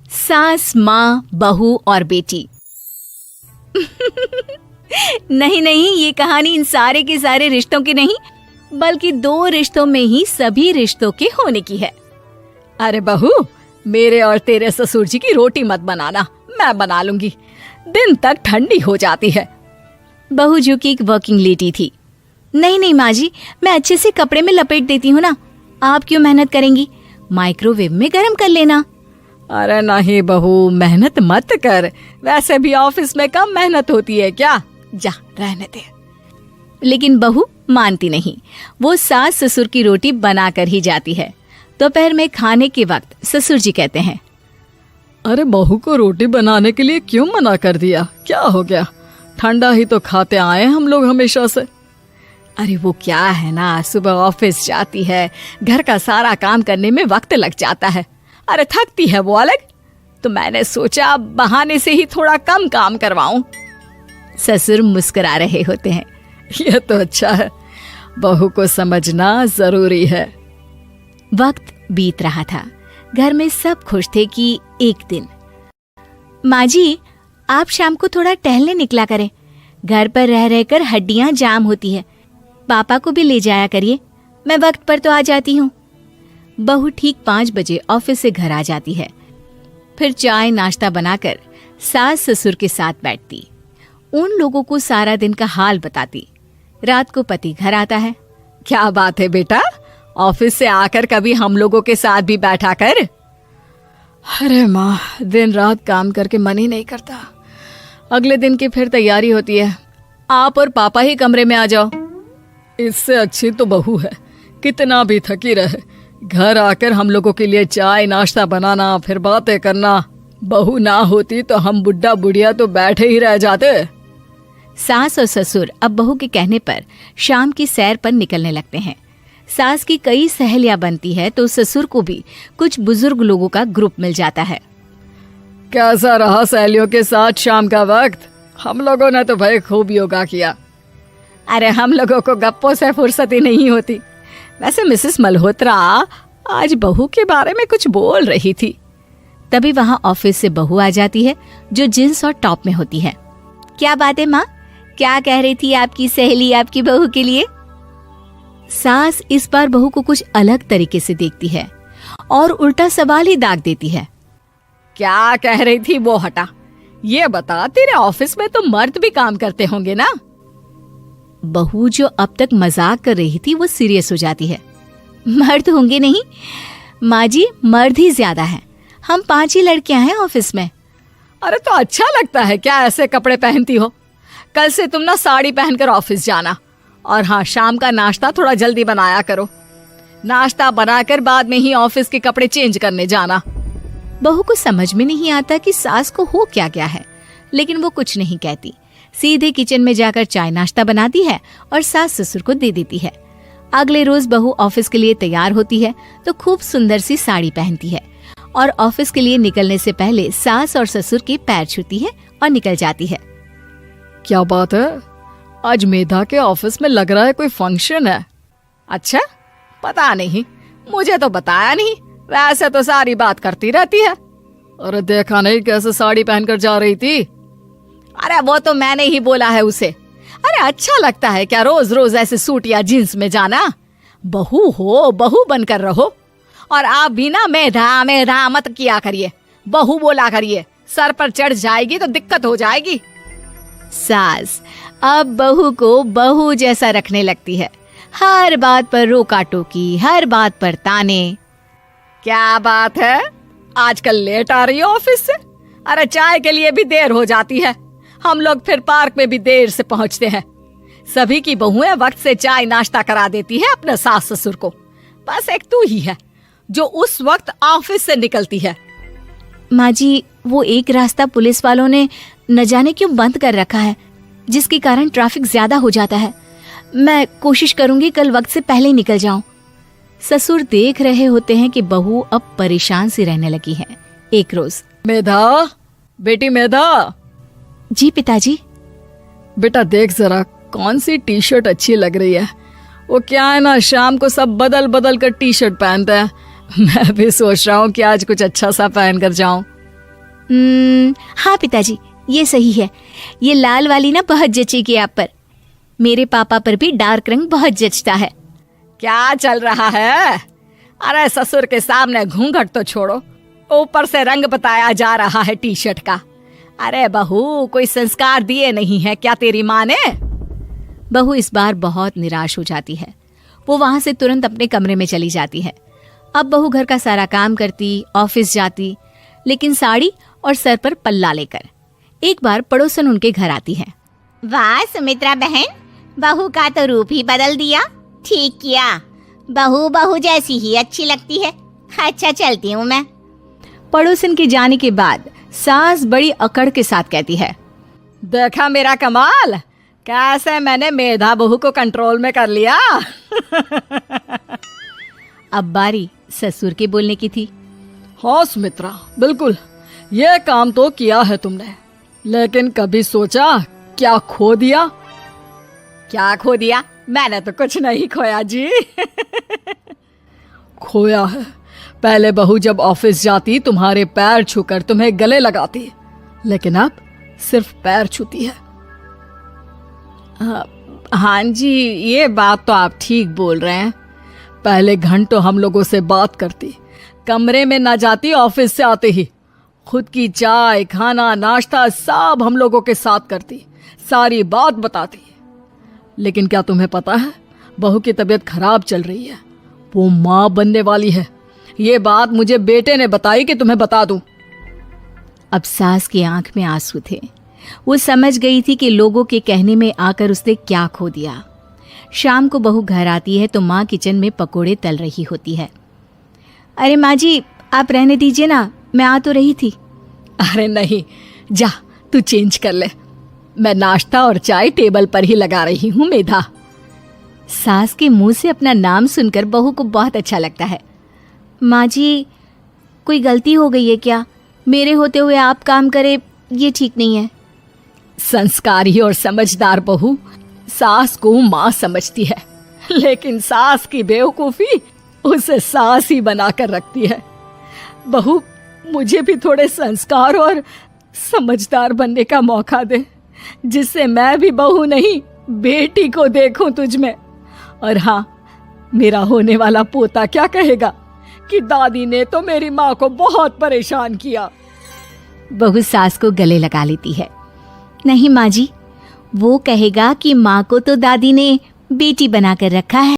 सास, माँ, बहू और बेटी। नहीं नहीं, ये कहानी इन सारे के सारे रिश्तों की नहीं, बल्कि 2 रिश्तों में ही सभी रिश्तों के होने की है। अरे बहू, मेरे और तेरे ससुर जी की रोटी मत बनाना, मैं बना लूंगी, दिन तक ठंडी हो जाती है। बहू जो कि एक वर्किंग लेडी थी। नहीं नहीं माँ जी, मैं अच्छे से कपड़े में लपेट देती हूँ ना, आप क्यों मेहनत करेंगी, माइक्रोवेव में गर्म कर लेना। अरे नहीं बहू, मेहनत मत कर, वैसे भी ऑफिस में कम मेहनत होती है क्या, जा रहने दे। लेकिन बहू मानती नहीं, वो सास ससुर की रोटी बना कर ही जाती है। दोपहर में खाने के वक्त ससुर जी कहते हैं, अरे बहू को रोटी बनाने के लिए क्यों मना कर दिया, क्या हो गया, ठंडा ही तो खाते आए हम लोग हमेशा से। अरे वो क्या है ना, सुबह ऑफिस जाती है, घर का सारा काम करने में वक्त लग जाता है, अरे थकती है वो अलग, तो मैंने सोचा बहाने से ही थोड़ा कम काम करवाऊं। ससुर मुस्कुरा रहे होते हैं। यह तो अच्छा है, बहू को समझना जरूरी है। वक्त बीत रहा था, घर में सब खुश थे कि एक दिन, माँ जी आप शाम को थोड़ा टहलने निकला करें, घर पर रह रहकर हड्डियां जाम होती है, पापा को भी ले जाया करिए, मैं वक्त पर तो आ जाती हूँ। बहू ठीक 5 बजे ऑफिस से घर आ जाती है, फिर चाय नाश्ता बनाकर सास ससुर के साथ बैठती, उन लोगों को सारा दिन का हाल बताती। रात को पति घर आता है। क्या बात है बेटा, ऑफिस से आकर कभी हम लोगों के साथ भी बैठा कर। अरे माँ, दिन रात काम करके मन ही नहीं करता, अगले दिन की फिर तैयारी होती है, आप और पापा ही कमरे में आ जाओ। इससे अच्छी तो बहू है, कितना भी थकी रहे, घर आकर हम लोगों के लिए चाय नाश्ता बनाना, फिर बातें करना। बहू ना होती तो हम बुढ़ा बुढ़िया तो बैठे ही रह जाते। सास और ससुर अब बहू के कहने पर शाम की सैर पर निकलने लगते हैं। सास की कई सहेलियां बनती है तो ससुर को भी कुछ बुजुर्ग लोगों का ग्रुप मिल जाता है। कैसा रहा सहेलियों के साथ शाम का वक्त? हम लोगों ने तो भाई खूब योगा किया। अरे हम लोगों को गप्पों से फुर्सत ही नहीं होती। वैसे मिसेस मल्होत्रा आज बहू के बारे में कुछ बोल रही थी। तभी वहां ऑफिस से बहू आ जाती है जो जींस और टॉप में होती है। क्या बात है माँ, क्या कह रही थी आपकी सहेली आपकी बहू के लिए? सास इस बार बहू को कुछ अलग तरीके से देखती है और उल्टा सवाल ही दाग देती है। क्या कह रही थी वो हटा, ये बता, तेरे ऑफिस में तो मर्द भी काम करते होंगे ना? बहू जो अब तक मजाक कर रही थी वो सीरियस हो जाती है। मर्द होंगे नहीं माँ जी, मर्द ही ज्यादा है, हम 5 ही लड़कियां हैं ऑफिस में। अरे तो अच्छा लगता है क्या ऐसे कपड़े पहनती हो? कल से तुम ना साड़ी पहनकर ऑफिस जाना, और हाँ, शाम का नाश्ता थोड़ा जल्दी बनाया करो, नाश्ता बनाकर बाद में ही ऑफिस के कपड़े चेंज करने जाना। बहू को समझ में नहीं आता कि सास को हो क्या गया है, लेकिन वो कुछ नहीं कहती, सीधे किचन में जाकर चाय नाश्ता बनाती है और सास ससुर को दे देती है। अगले रोज बहू ऑफिस के लिए तैयार होती है तो खूब सुंदर सी साड़ी पहनती है और ऑफिस के लिए निकलने से पहले सास और ससुर के पैर छूती है और निकल जाती है। क्या बात है, आज मेधा के ऑफिस में लग रहा है कोई फंक्शन है। अच्छा, पता नहीं, मुझे तो बताया नहीं, वैसे तो सारी बात करती रहती है। अरे देखा नहीं कैसे साड़ी पहनकर जा रही थी? अरे वो तो मैंने ही बोला है उसे। अरे अच्छा लगता है क्या रोज रोज ऐसे सूट या जींस में जाना? बहू हो, बहू बनकर रहो। और आप भी ना मेधा मेधा मत किया करिए, बहू बोला करिए, सर पर चढ़ जाएगी तो दिक्कत हो जाएगी। सास अब बहू को बहू जैसा रखने लगती है, हर बात पर रोका टोकी, हर बात पर ताने। क्या बात है, आजकल लेट आ रही हो ऑफिस से? अरे चाय के लिए भी देर हो जाती है, हम लोग फिर पार्क में भी देर से पहुंचते हैं। सभी की बहुएं वक्त से चाय नाश्ता करा देती है अपने सास ससुर को, बस एक तू ही है जो उस वक्त ऑफिस से निकलती है। माँ जी, वो एक रास्ता पुलिस वालों ने न जाने क्यों बंद कर रखा है, जिसके कारण ट्रैफिक ज्यादा हो जाता है। मैं कोशिश करूंगी कल वक्त से पहले निकल जाऊं। ससुर देख रहे होते हैं कि बहू अब परेशान सी रहने लगी है। एक रोज, मेधा, बेटी मेधा। जी पिताजी। बेटा देख जरा कौन सी टी शर्ट अच्छी लग रही है। वो क्या है ना, शाम को सब बदल बदल कर टी शर्ट पहनते हैं, मैं भी सोच रहा हूँ कि आज कुछ अच्छा सा पहन कर जाऊं। हाँ पिताजी, ये सही है। ये लाल वाली ना बहुत जचेगी आप पर। मेरे पापा पर भी डार्क रंग बहुत जचता है। क्या चल रहा है? अरे ससुर के सामने घूंघट तो छोड़ो, ऊपर से रंग बताया जा रहा है टी शर्ट का। अरे बहू, कोई संस्कार दिए नहीं है क्या तेरी माँ ने? बहू इस बार बहुत निराश हो जाती है। वो वहां से तुरंत अपने कमरे में चली जाती है। अब बहू घर का सारा काम करती, ऑफिस जाती, लेकिन साड़ी और सर पर पल्ला लेकर। एक बार पड़ोसन उनके घर आती है। वाह सुमित्रा बहन, बहू का तो रूप ही बदल दिया। ठीक किया, बहू बहू जैसी ही अच्छी लगती है। अच्छा चलती हूँ मैं। पड़ोसन के जाने के बाद सास बड़ी अकड़ के साथ कहती है, देखा मेरा कमाल, कैसे मैंने मेधा बहू को कंट्रोल में कर लिया। अब बारी ससुर के बोलने की थी। हाँ सुमित्रा, बिल्कुल ये काम तो किया है तुमने, लेकिन कभी सोचा क्या खो दिया? क्या खो दिया? मैंने तो कुछ नहीं खोया जी। खोया है, पहले बहू जब ऑफिस जाती तुम्हारे पैर छूकर तुम्हें गले लगाती, लेकिन अब सिर्फ पैर छूती है। हाँ जी, ये बात तो आप ठीक बोल रहे हैं। पहले घंटों हम लोगों से बात करती, कमरे में ना जाती, ऑफिस से आते ही खुद की चाय, खाना, नाश्ता सब हम लोगों के साथ करती, सारी बात बताती। लेकिन क्या तुम्हें पता है, बहू की तबीयत खराब चल रही है, वो माँ बनने वाली है। ये बात मुझे बेटे ने बताई कि तुम्हें बता दूं। अब सास की आंख में आंसू थे। वो समझ गई थी कि लोगों के कहने में आकर उसने क्या खो दिया। शाम को बहू घर आती है तो माँ किचन में पकोड़े तल रही होती है। अरे माँ जी, आप रहने दीजिए ना, मैं आ तो रही थी। अरे नहीं, जा तू चेंज कर ले, मैं नाश्ता और चाय टेबल पर ही लगा रही हूँ मेधा। सास के मुंह से अपना नाम सुनकर बहू को बहुत अच्छा लगता है। माँ जी, कोई गलती हो गई है क्या? मेरे होते हुए आप काम करे, ये ठीक नहीं है। संस्कारी और समझदार बहू सास को माँ समझती है, लेकिन सास की बेवकूफी उसे सास ही बनाकर रखती है। बहू, मुझे भी थोड़े संस्कार और समझदार बनने का मौका दे, जिससे मैं भी बहू नहीं बेटी को देखूं तुझ में। और हाँ, मेरा होने वाला पोता क्या कहेगा कि दादी ने तो मेरी माँ को बहुत परेशान किया। बहू सास को गले लगा लेती है। नहीं माँ जी, वो कहेगा कि माँ को तो दादी ने बेटी बनाकर रखा है।